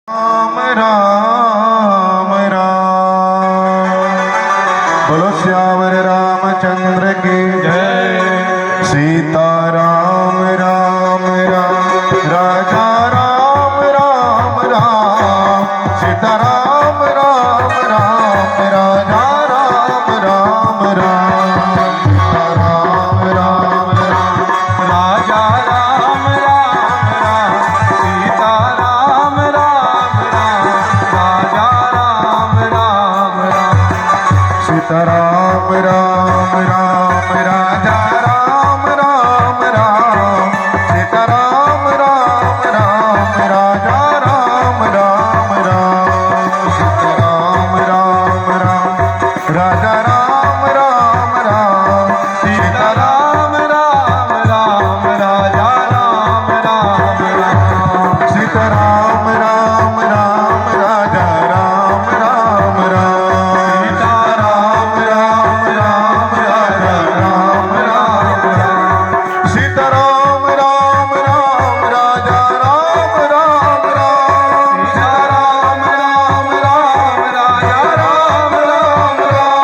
राम राम राम। बोलो श्यावर रामचंद्र की जय। सीता राम राम राम। राजा राम राम राम। सीता राम राम राम। राजा राम राम राम। सीता राम राम राम। राजा राम राम राम। सीता राम राम राम। राजा राम राम राम। सीता राम राम राम। राजा राम राम राम। सीता राम राम राम। राजा राम राम राम। सीता राम राम राम। राजा राम राम राम। सीता राम राम राम। राजा राम राम राम। सीता राम राम राम। राजा राम राम राम। सीता राम राम राम। राजा राम राम राम। सीता राम राम राम। राजा राम राम राम। सीता राम राम राम। राजा राम राम राम। सीता राम राम राम। राजा राम राम राम।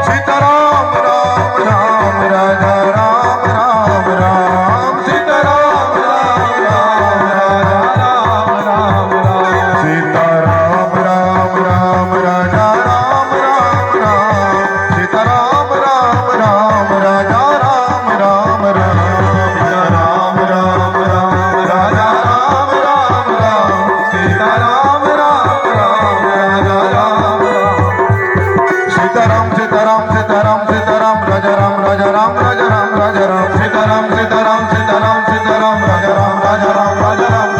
सीता राम राम राम। राजा राम राम राम। सीता राम राम राम। राजा राम राम राम। सीता राम राम राम। राजा राम राम राम। सीता राम राम राम। राजा राम राम राम। सीता राम राम राम। राजा राम राम। सीताराम सीताराम सीताराम सीताराम। राजा राम राजा राम। राजा राम राजा राम। सीताराम सीताराम सीताराम सीताराम। राजा राम राजा राम। राजा राम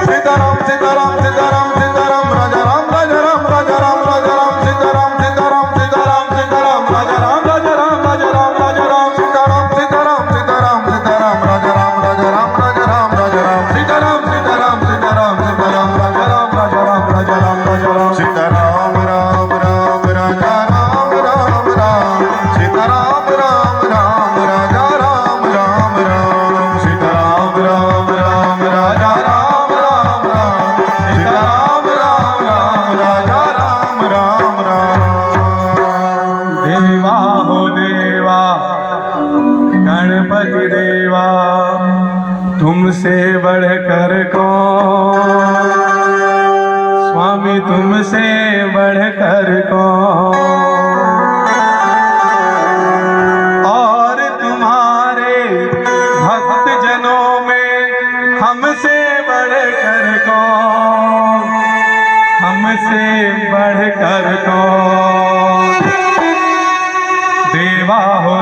सीताराम सीताराम सीताराम सीताराम। राजा राम राजा राम। राजा राम राजा राम। सीताराम सीताराम सीताराम सीताराम। राजा राम राजा राम। राजा राम राजा राम। सीताराम सीताराम सीताराम सीताराम। राजा राम राजा राम। राजा राम राजा राम। सीताराम सीताराम सीताराम सीताराम। राजा राम राजा राम। राजा राम राजा राम। सीताराम राम राम। राजा राम राम राम। सीताराम राम राम। राजा राम राम राम। सीताराम राम राम। राजा राम राम राम। सीताराम राम राम। राजा राम राम राम। देवा हो देवा गणपति देवा, तुमसे बढ़कर कौन स्वामी, तुमसे बढ़कर कौन। और तुम्हारे भक्त जनों में हमसे बढ़कर कौन, हमसे बढ़कर कौन। देवा हो